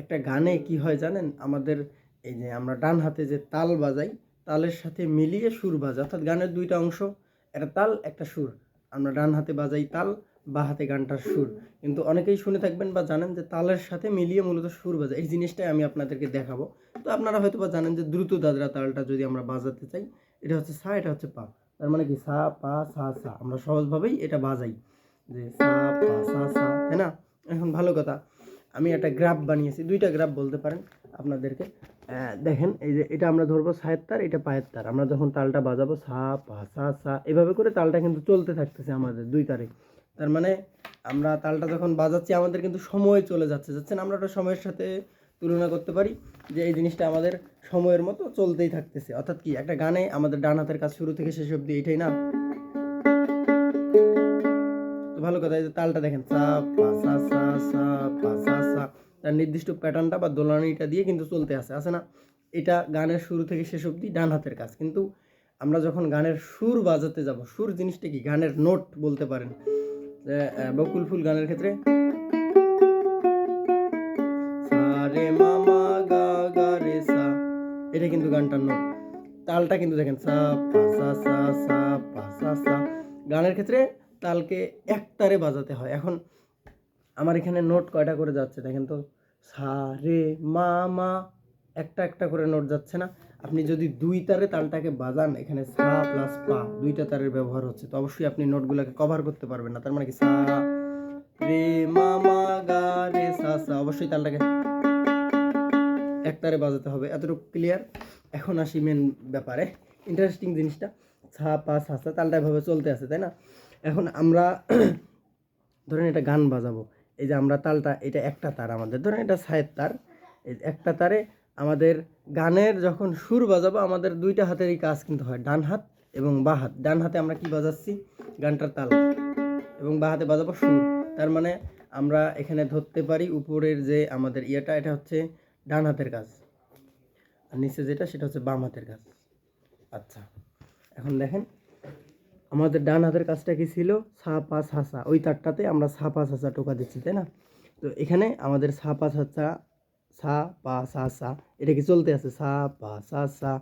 একটা গানে কি হয় জানেন, আমাদের এই যে আমরা ডান হাতে যে তাল বাজাই, তালের সাথে মিলিয়ে সুর বাজাই, অর্থাৎ গানের দুইটা অংশ, একটা তাল একটা সুর। আমরা ডান হাতে বাজাই তাল, বা হাতে গানটার সুর। কিন্তু অনেকেই শুনে থাকবেন বা জানেন যে তালের সাথে মিলিয়ে মূলত সুর বাজায়। এই জিনিসটাই আমি আপনাদেরকে দেখাবো। তো আপনারা হয়তো বা জানেন যে দ্রুত দাদরা তালটা যদি আমরা বাজাতে চাই, এটা হচ্ছে সা, এটা হচ্ছে পা। তার মানে কি সা পা সা সা, আমরা সহজভাবেই এটা বাজাই যে সা পা সা সা, তাই না? এখন ভালো কথা, আমি একটা গ্রাফ বানিয়েছি, দুইটা গ্রাফ বলতে পারেন আপনাদেরকে। দেখেন, এই যে এটা আমরা ধরবো সায়ের তার, এটা পায়ের তার। আমরা যখন তালটা বাজাবো সা পা সা সা, এভাবে করে তালটা কিন্তু চলতে থাকতেছে আমাদের দুই তারে। তার মানে আমরা তালটা যখন বাজাচ্ছি আমাদের কিন্তু সময় চলে যাচ্ছে না, আমরা ওটা সময়ের সাথে তুলনা করতে পারি যে এই জিনিসটা আমাদের সময়ের মতো চলতেই থাকতেছে। অর্থাৎ কি, একটা গানে আমাদের ডান হাতের কাজ শুরু থেকে শেষ অবধি এটাই না? তো ভালো কথা, এই যে তালটা দেখেন, সা পা সা সা সা পা সা সা, তার নির্দিষ্ট প্যাটার্নটা বা দোলানিটা দিয়ে কিন্তু চলতে আছে না? এটা গানের শুরু থেকে শেষ অবধি ডান হাতের কাজ। কিন্তু আমরা যখন গানের সুর বাজাতে যাব, সুর জিনিসটা কি, গানের নোট বলতে পারেন। বকুল ফুল গানের ক্ষেত্রে সা রে মা মা গা গা রে সা, এটা কিন্তু গানটার নোট। তালটা কিন্তু দেখেন সা পা সা সা সা পা সা সা। গানের ক্ষেত্রে তালকে এক তারে বাজাতে হয়। এখন আমার এখানে নোট কয়টা করে যাচ্ছে দেখেন তো, সা রে মা মা, একটা একটা করে নোট যাচ্ছে না? আপনি যদি দুই তারে তালটাকে বাজান, এখানে সা প্লাস পা, দুইটা তারের ব্যবহার হচ্ছে, তো অবশ্যই আপনি নোটগুলোকে কভার করতে পারবেন না। তার মানে কি, সা রে মা মা গা রে সা সা, অবশ্যই তালটাকে একতারে বাজাতে হবে। এতটুকু ক্লিয়ার? এখন আসি মেন ব্যাপারে, ইন্টারেস্টিং জিনিসটা, সা পা সা সা, তালটা এভাবে চলতে আছে, তাই না? এখন আমরা ধরেন এটা গান বাজাবো, এই যে আমরা তালটা, এটা একটা তার আমাদের, ধরেন এটা সায়ের তার, এই একটা তারে আমাদের গানের যখন সুর বাজাবো, আমাদের দুইটা হাতেরই কাজ কিন্তু হয়, ডান হাত এবং বা হাত। ডান হাতে আমরা কি বাজাচ্ছি, গানটার তাল, এবং বা হাতে বাজাবো সুর। তার মানে আমরা এখানে ধরতে পারি উপরের যে আমাদের ইয়েটা, এটা হচ্ছে ডান হাতের কাজ, আর নিচে যেটা সেটা হচ্ছে বাম হাতের কাজ। আচ্ছা, এখন দেখেন আমাদের ডান হাতের কাজটা কি ছিল, সা পা সা সা, ওই তারটাতে আমরা সা পা সা সা টোকা দিচ্ছি, তাই না? তো এখানে আমাদের সা পা সা সা, সা পা সা সা, এটা কি চলতে আছে, সা পা সা সা।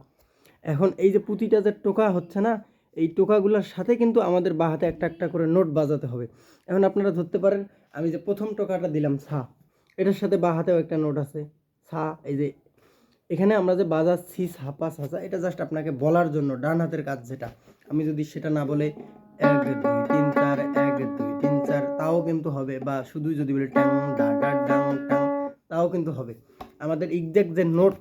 এখন এই যে প্রতিটা যে টোকা হচ্ছে না, এই টোকাগুলোর সাথে কিন্তু আমাদের বাঁ হাতে একটা একটা করে নোট বাজাতে হবে। এখন আপনারা ধরতে পারেন, আমি যে প্রথম টোকাটা দিলাম সা, এটার সাথে বাঁ হাতেও একটা নোট আছে সা। এই যে এখানে আমরা যে বাজাচ্ছি ছাপা ছাঁচা, এটা জাস্ট আপনাকে বলার জন্য, ডান হাতের কাজ যেটা। আমি যদি সেটা না বলে 1 2 3 4 1 2 3 4, তাও কিন্তু হবে, বা শুধু যদি বলি টাং ডা ডা ডাং টাং, তাও কিন্তু হবে। আমাদের এক্সাক্ট যে নোট,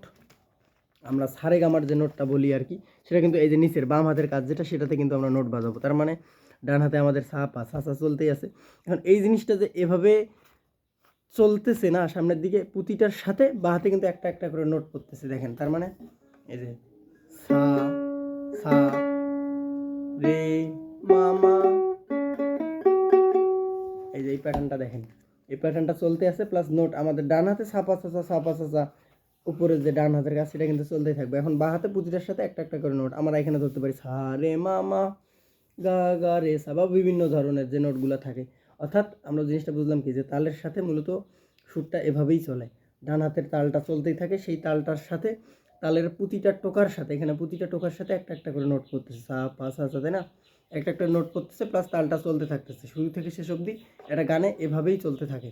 আমরা সারেগামার যে নোটটা বলি আর কি, সেটা কিন্তু এই যে নিচের বাম হাতের কাজ যেটা, সেটাতে কিন্তু আমরা নোট বাজাবো। তার মানে ডান হাতে আমাদের ছাপা ছাঁচা চলতেই আছে। এখন এই জিনিসটা যে এভাবে চলতেছে না সামনের দিকে, প্রতিটার সাথে বা হাতে কিন্তু একটা একটা করে নোট পড়তেছে, দেখেন। তার মানে এই যে সা সা রে মা মা, এই যে এই প্যাটার্নটা দেখেন, এই প্যাটার্নটা চলতে আছে, প্লাস নোট আমাদের ডান হাতে ছাপা ছাঁচা ছাপা ছাঁচা, উপরে যে ডান হাতের কাজ সেটা কিন্তু চলতেই থাকবে। এখন বা হাতে প্রতিটার সাথে একটা একটা করে নোট আমরা এখানে ধরতে পারি, সা রে মা মা গা গা রে সা, বা বিভিন্ন ধরনের যে নোটগুলো থাকে। অর্থাৎ আমরা জিনিসটা বুঝলাম কি, যে তালের সাথে মূলত সুরটা এভাবেই চলে, ডান হাতের তালটা চলতেই থাকে, সেই তালটার সাথে তালের প্রতিটা টোকার সাথে, এখানে প্রতিটা টোকার সাথে একটা একটা করে নোট পড়তেছে, সা পা সা সা, তাই না? একটা একটা নোট পড়তেছে, প্লাস তালটা চলতে থাকতেছে শুরু থেকে শেষ অবধি, এটা গানে এভাবেই চলতে থাকে।